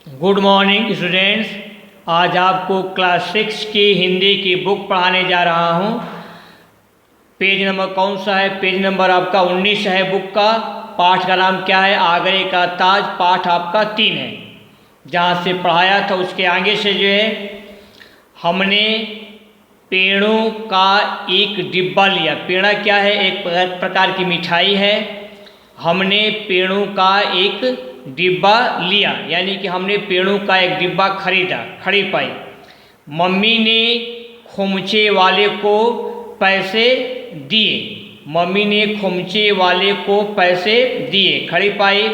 Good morning students. आज आपको class 6 की हिंदी की बुक पढ़ाने जा रहा हूँ। पेज नंबर कौन सा है? पेज नंबर आपका 19 है बुक का। पाठ का नाम क्या है? आगरे का ताज। पाठ आपका 3 है। जहाँ से पढ़ाया था उसके आगे से जो है हमने पेड़ों का एक डिब्बा लिया। पेड़ा क्या है? एक प्रकार की मिठाई है। हमने पेड़ों का एक डिब्बा लिया, यानी कि हमने पेड़ों का एक डिब्बा खरीदा। खड़ी पाई। मम्मी ने खोमचे वाले को पैसे दिए। मम्मी ने खोमचे वाले को पैसे दिए। खड़ी पाई।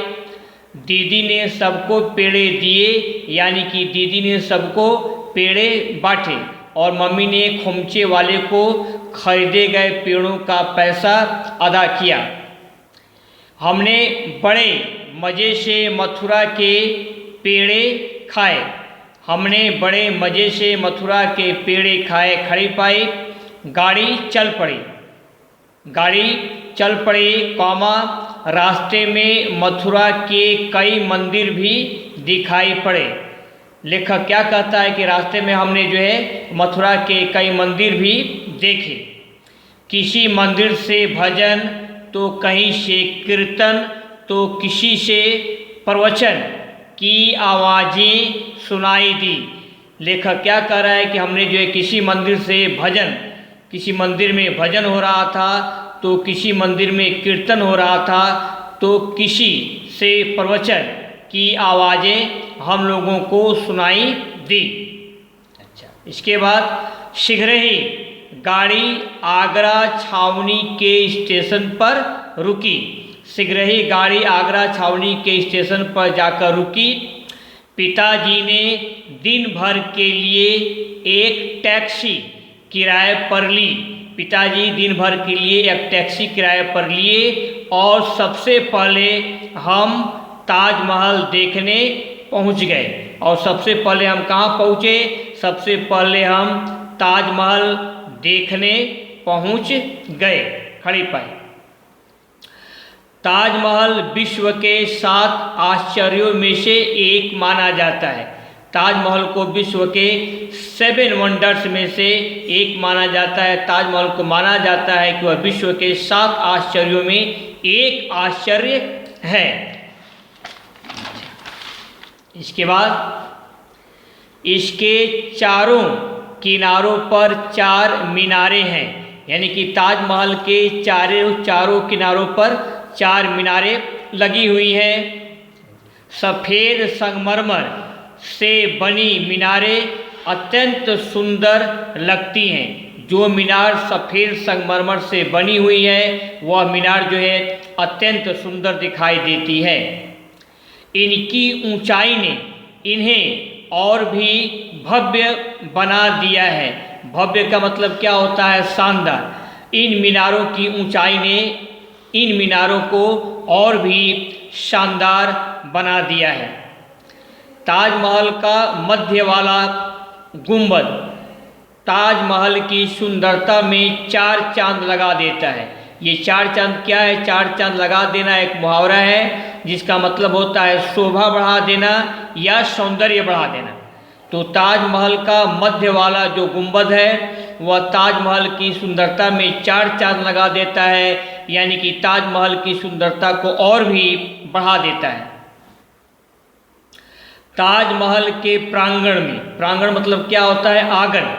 दीदी ने सबको पेड़े दिए, यानी कि दीदी ने सबको पेड़े बांटे और मम्मी ने खोमचे वाले को खरीदे गए पेड़ों का पैसा अदा किया। हमने बड़े मज़े से मथुरा के पेड़े खाए। हमने बड़े मज़े से मथुरा के पेड़े खाए। खड़ी पाई। गाड़ी चल पड़ी। गाड़ी चल पड़ी कौमा। रास्ते में मथुरा के कई मंदिर भी दिखाई पड़े। लेखक क्या कहता है कि रास्ते में हमने जो है मथुरा के कई मंदिर भी देखे। किसी मंदिर से भजन तो कहीं से कीर्तन तो किसी से प्रवचन की आवाज़ें सुनाई दी। लेखक क्या कह रहा है कि हमने जो है किसी मंदिर से भजन, किसी मंदिर में भजन हो रहा था तो किसी मंदिर में कीर्तन हो रहा था तो किसी से प्रवचन की आवाज़ें हम लोगों को सुनाई दी। अच्छा, इसके बाद शीघ्र ही गाड़ी आगरा छावनी के स्टेशन पर रुकी। शीघ्र ही गाड़ी आगरा छावनी के स्टेशन पर जाकर रुकी। पिताजी ने दिन भर के लिए एक टैक्सी किराए पर ली। पिताजी दिन भर के लिए एक टैक्सी किराए पर लिए और सबसे पहले हम ताजमहल देखने पहुंच गए। और सबसे पहले हम कहाँ पहुँचे? सबसे पहले हम ताजमहल देखने पहुंच गए। खड़ी पाई। ताजमहल विश्व के 7 आश्चर्यों में से एक माना जाता है। ताजमहल को विश्व के 7 वंडर्स में से एक माना जाता है। ताजमहल को माना जाता है कि वह विश्व के 7 आश्चर्यों में एक आश्चर्य है। इसके बाद इसके चारों किनारों पर 4 मीनारें हैं, यानी कि ताजमहल के चारों किनारों पर 4 मीनारें लगी हुई हैं। सफ़ेद संगमरमर से बनी मीनारें अत्यंत सुंदर लगती हैं। जो मीनार सफ़ेद संगमरमर से बनी हुई है वह मीनार जो है अत्यंत सुंदर दिखाई देती है। इनकी ऊंचाई ने इन्हें और भी भव्य बना दिया है। भव्य का मतलब क्या होता है? शानदार। इन मीनारों की ऊंचाई ने इन मीनारों को और भी शानदार बना दिया है। ताजमहल का मध्य वाला गुंबद ताजमहल की सुंदरता में 4 चांद लगा देता है। ये 4 चांद क्या है? 4 चांद लगा देना एक मुहावरा है जिसका मतलब होता है शोभा बढ़ा देना या सौंदर्य बढ़ा देना। तो ताजमहल का मध्य वाला जो गुंबद है वह ताजमहल की सुंदरता में 4 चांद लगा देता है, यानी कि ताजमहल की सुंदरता को और भी बढ़ा देता है। ताजमहल के प्रांगण में, प्रांगण मतलब क्या होता है? आंगन।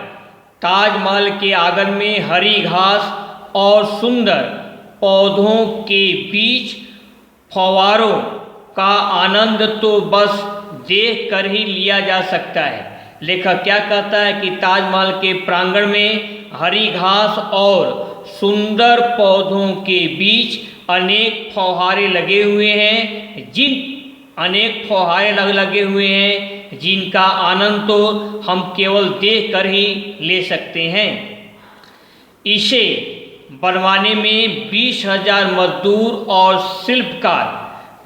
ताजमहल के आंगन में हरी घास और सुंदर पौधों के बीच फव्वारों का आनंद तो बस देख कर ही लिया जा सकता है। लेखक क्या कहता है कि ताजमहल के प्रांगण में हरी घास और सुंदर पौधों के बीच अनेक फव्वारे लगे हुए हैं। अनेक फव्वारे लगे हुए हैं जिनका आनंद तो हम केवल देख कर ही ले सकते हैं। इसे बनवाने में 20,000 मजदूर और शिल्पकार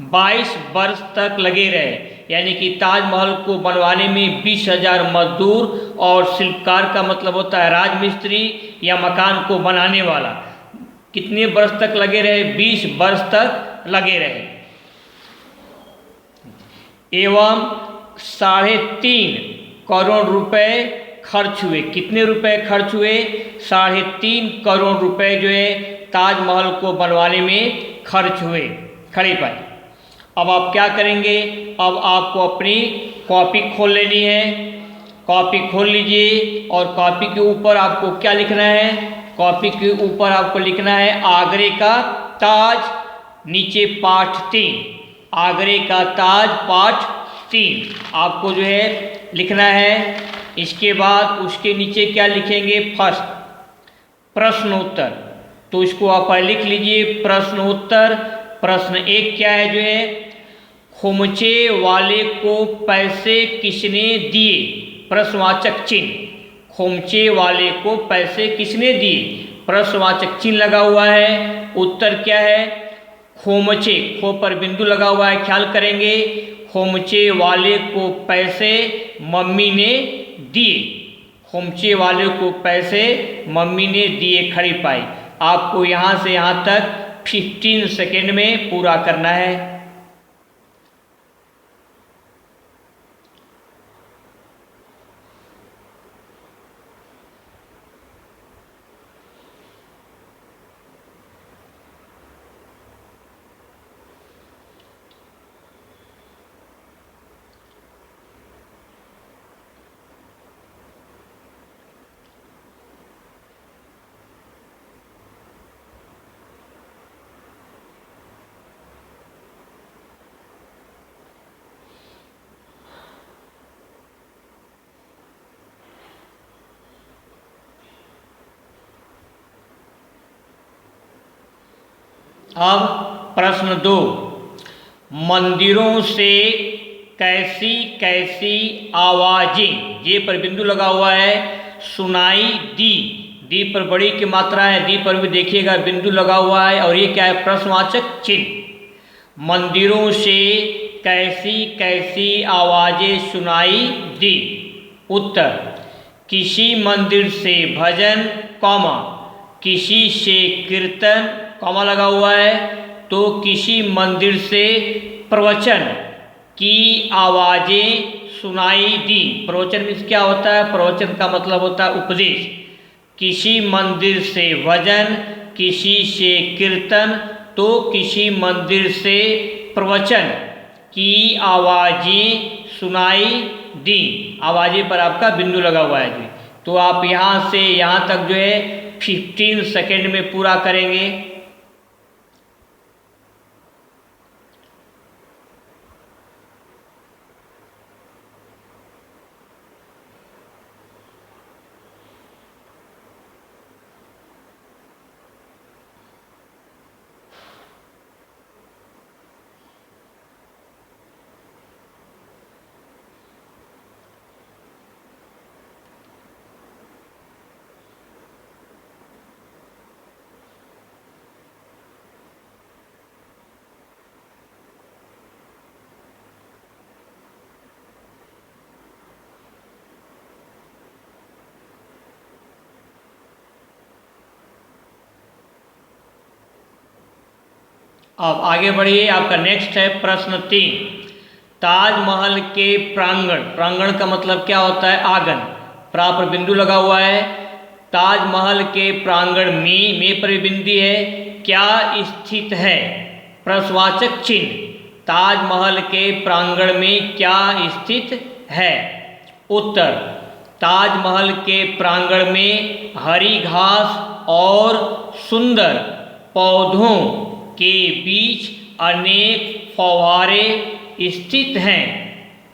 22 वर्ष तक लगे रहे, यानी कि ताजमहल को बनवाने में 20,000 मजदूर और शिल्पकार का मतलब होता है राजमिस्त्री या मकान को बनाने वाला। कितने वर्ष तक लगे रहे? 20 वर्ष तक लगे रहे। एवं 3.5 करोड़ रुपए खर्च हुए। कितने रुपए खर्च हुए? 3.5 करोड़ रुपए जो है ताजमहल को बनवाने में खर्च हुए। खड़ी पाई। अब आप क्या करेंगे? अब आपको अपनी कॉपी खोल लेनी है। कॉपी खोल लीजिए और कॉपी के ऊपर आपको क्या लिखना है? कॉपी के ऊपर आपको लिखना है आगरे का ताज, नीचे पाठ 3, आगरे का ताज पाठ 3 आपको जो है लिखना है। इसके बाद उसके नीचे क्या लिखेंगे? फर्स्ट प्रश्नोत्तर। तो इसको आप लिख लीजिए प्रश्नोत्तर। प्रश्न 1 क्या है जो है? खोमचे वाले को पैसे किसने दिए? प्रश्नवाचक चिन्ह। खोमचे वाले को पैसे किसने दिए? प्रश्नवाचक चिन्ह लगा हुआ है। उत्तर क्या है? खोमचे, खो पर बिंदु लगा हुआ है, ख्याल करेंगे। खोमचे वाले को पैसे मम्मी ने दिए। खोमचे वाले को पैसे मम्मी ने दिए। खड़ी पाई। आपको यहाँ से यहाँ तक 15 सेकेंड में पूरा करना है। अब प्रश्न 2, मंदिरों से कैसी कैसी आवाजें, ये पर बिंदु लगा हुआ है, सुनाई दी। दी पर बड़ी की मात्रा है, दी पर भी देखिएगा बिंदु लगा हुआ है और ये क्या है? प्रश्नवाचक चिन्ह। मंदिरों से कैसी कैसी आवाजें सुनाई दी। उत्तर किसी मंदिर से भजन, कौमा किसी से कीर्तन, कौमा लगा हुआ है, तो किसी मंदिर से प्रवचन की आवाजें सुनाई दी। प्रवचन में क्या होता है? प्रवचन का मतलब होता है उपदेश। किसी मंदिर से भजन, किसी से कीर्तन, तो किसी मंदिर से प्रवचन की आवाजें सुनाई दी। आवाजें पर आपका बिंदु लगा हुआ है जी। तो आप यहाँ से यहाँ तक जो है 15 सेकेंड में पूरा करेंगे। अब आगे बढ़िए। आपका नेक्स्ट है प्रश्न 3, ताजमहल के प्रांगण। प्रांगण का मतलब क्या होता है? आंगन। पर बिंदु लगा हुआ है। ताजमहल के प्रांगण में पर बिंदु है, क्या स्थित है? प्रश्नवाचक चिन्ह। ताजमहल के प्रांगण में क्या स्थित है? उत्तर ताजमहल के प्रांगण में हरी घास और सुंदर पौधों के बीच अनेक फव्वारे स्थित हैं।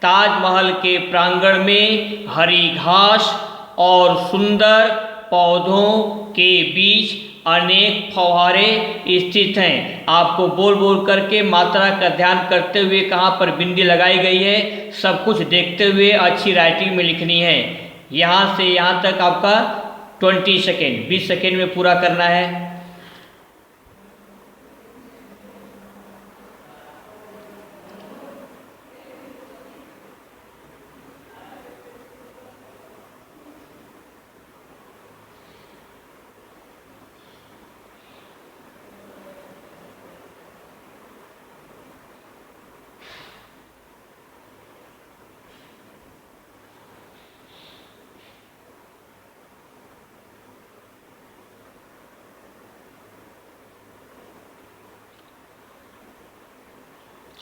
ताजमहल के प्रांगण में हरी घास और सुंदर पौधों के बीच अनेक फव्वारे स्थित हैं। आपको बोल बोल करके मात्रा का ध्यान करते हुए कहाँ पर बिंदी लगाई गई है सब कुछ देखते हुए अच्छी राइटिंग में लिखनी है। यहाँ से यहाँ तक आपका 20 सेकेंड 20 सेकेंड में पूरा करना है।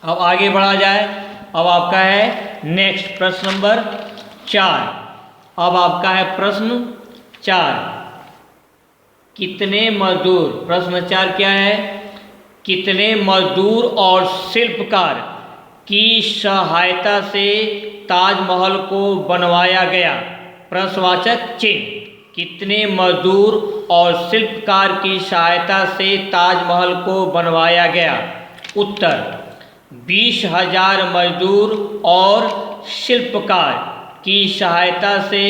अब आगे बढ़ा जाए। अब आपका है नेक्स्ट प्रश्न नंबर 4। अब आपका है प्रश्न 4, कितने मजदूर, प्रश्न 4 क्या है, कितने मजदूर और शिल्पकार की सहायता से ताजमहल को बनवाया गया? प्रश्नवाचक चिन्ह। कितने मजदूर और शिल्पकार की सहायता से ताजमहल को बनवाया गया? उत्तर 20,000 मजदूर और शिल्पकार की सहायता से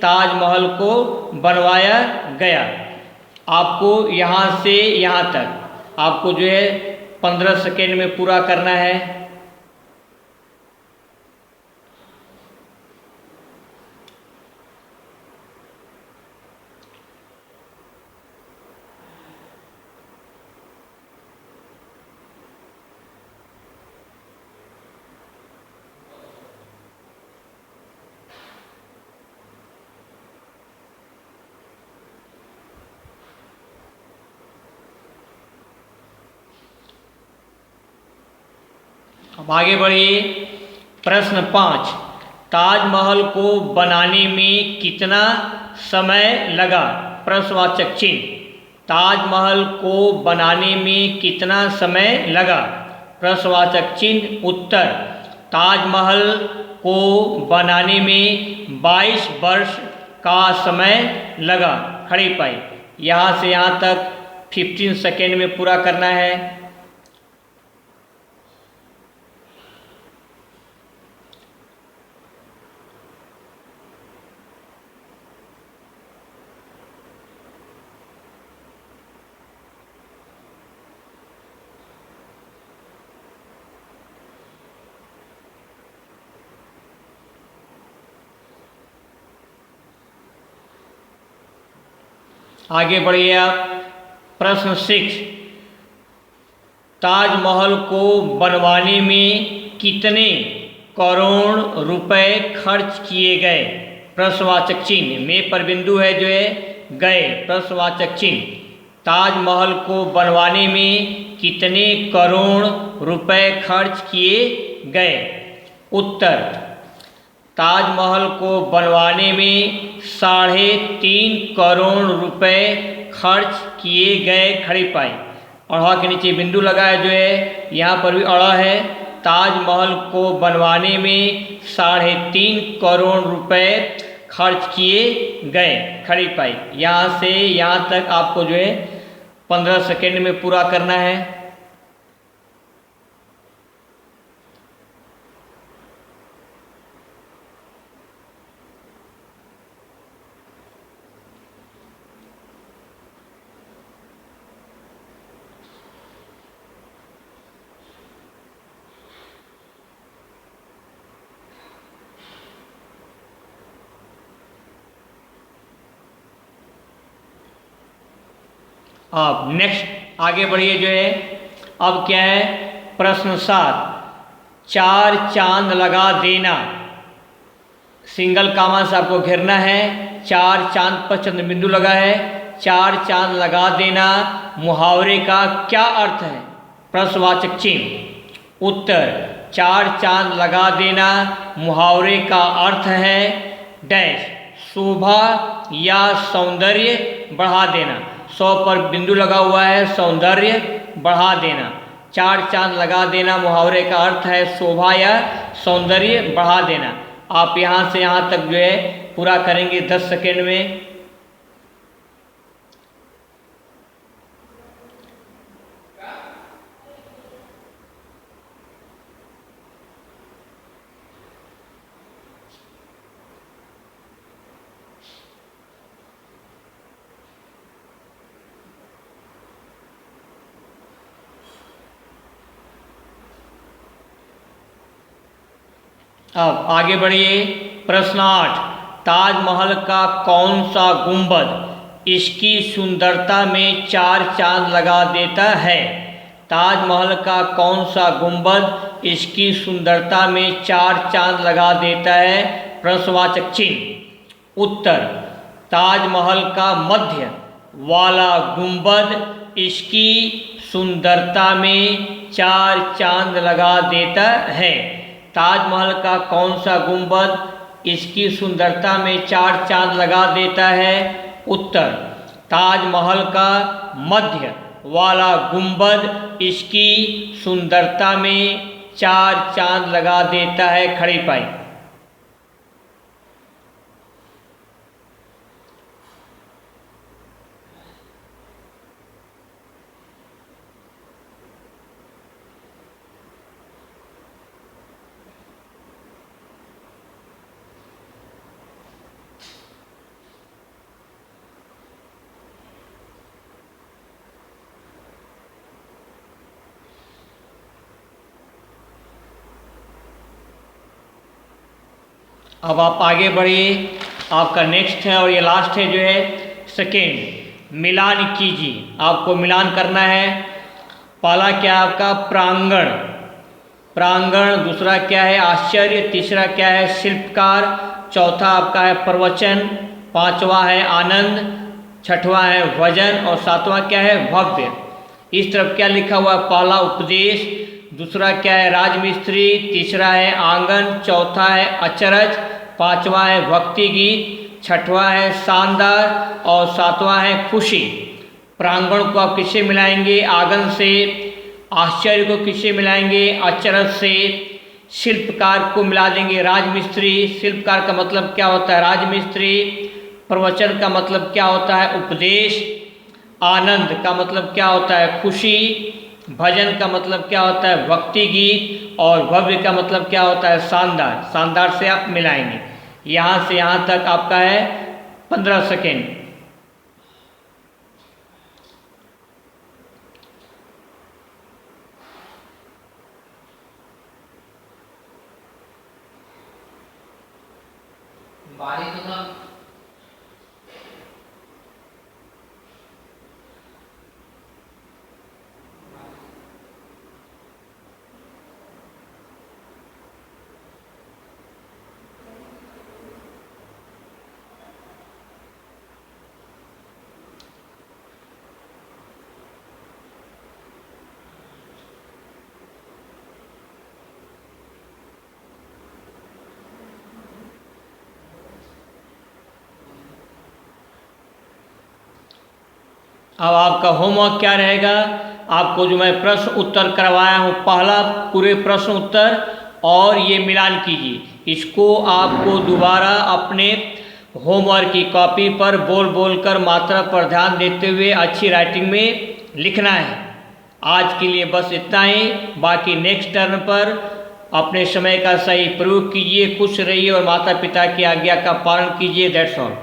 ताजमहल को बनवाया गया। आपको यहाँ से यहाँ तक आपको जो है 15 सेकेंड में पूरा करना है। अब आगे बढ़िए। प्रश्न 5, ताजमहल को बनाने में कितना समय लगा? प्रश्नवाचक चिन्ह। ताजमहल को बनाने में कितना समय लगा? प्रश्नवाचक चिन्ह। उत्तर ताजमहल को बनाने में 22 वर्ष का समय लगा। खड़ी पाई। यहाँ से यहाँ तक 15 सेकेंड में पूरा करना है। आगे बढ़िए आप। प्रश्न 6, ताजमहल को बनवाने में कितने करोड़ रुपए खर्च किए गए? प्रश्नवाचक चिन्ह। में पर बिंदु है जो है गए। प्रश्नवाचक चिन्ह। ताजमहल को बनवाने में कितने करोड़ रुपए खर्च किए गए? उत्तर ताजमहल को बनवाने में 3.5 करोड़ रुपए खर्च किए गए। खड़ी पाई। अड़ा के नीचे बिंदु लगाया जो है, यहाँ पर भी अड़ा है। ताजमहल को बनवाने में 3.5 करोड़ रुपए खर्च किए गए। खड़ी पाई। यहाँ से यहाँ तक आपको जो है 15 सेकेंड में पूरा करना है। अब नेक्स्ट आगे बढ़िए जो है। अब क्या है? प्रश्न 7, 4 चांद लगा देना। सिंगल कामा से आपको घेरना है। 4 चांद पर चंद्र बिंदु लगा है। 4 चांद लगा देना मुहावरे का क्या अर्थ है? प्रश्नवाचक चिन्ह। उत्तर 4 चांद लगा देना मुहावरे का अर्थ है डैश शोभा या सौंदर्य बढ़ा देना। 100 पर बिंदु लगा हुआ है, सौंदर्य बढ़ा देना। 4 चांद लगा देना मुहावरे का अर्थ है शोभा या सौंदर्य बढ़ा देना। आप यहाँ से यहाँ तक जो है पूरा करेंगे 10 सेकेंड में। अब आगे बढ़िए। प्रश्न 8, ताजमहल का कौन सा गुंबद इसकी सुंदरता में 4 चांद लगा देता है? ताजमहल का कौन सा गुंबद इसकी सुंदरता में 4 चांद लगा देता है? प्रश्नवाचक चिन्ह। उत्तर ताजमहल का मध्य वाला गुंबद इसकी सुंदरता में 4 चांद लगा देता है। ताजमहल का कौन सा गुंबद इसकी सुंदरता में 4 चांद लगा देता है? उत्तर, ताजमहल का मध्य वाला गुंबद इसकी सुंदरता में 4 चांद लगा देता है। खड़ी पाई। अब आप आगे बढ़िए। आपका नेक्स्ट है और ये लास्ट है जो है सेकेंड। मिलान कीजिए। आपको मिलान करना है। पहला क्या है आपका? प्रांगण। प्रांगण। दूसरा क्या है? आश्चर्य। तीसरा क्या है? शिल्पकार। चौथा आपका है प्रवचन। पांचवा है आनंद। छठवां है वजन। और सातवां क्या है? भव्य। इस तरफ क्या लिखा हुआ है? पहला उपदेश। दूसरा क्या है? राजमिस्त्री। तीसरा है आंगन। चौथा है अचरज। पांचवा है भक्ति गीत। छठवां है शानदार। और सातवां है खुशी। प्रांगण को आप किससे मिलाएंगे? आंगन से। आश्चर्य को किससे मिलाएंगे? अचरज से। शिल्पकार को मिला देंगे राजमिस्त्री। शिल्पकार का मतलब क्या होता है? राजमिस्त्री। प्रवचन का मतलब क्या होता है? उपदेश। आनंद का मतलब क्या होता है? खुशी। भजन का मतलब क्या होता है? भक्ति गीत। और भव्य का मतलब क्या होता है? शानदार। शानदार से आप मिलाएंगे। यहाँ से यहाँ तक आपका है 15 सेकेंड। अब आपका होमवर्क क्या रहेगा? आपको जो मैं प्रश्न उत्तर करवाया हूँ, पहला पूरे प्रश्न उत्तर और ये मिलान कीजिए। इसको आपको दोबारा अपने होमवर्क की कॉपी पर बोल बोल कर मात्रा पर ध्यान देते हुए अच्छी राइटिंग में लिखना है। आज के लिए बस इतना ही। बाकी नेक्स्ट टर्न पर अपने समय का सही प्रयोग कीजिए, खुश रहिए और माता पिता की आज्ञा का पालन कीजिए। That's all.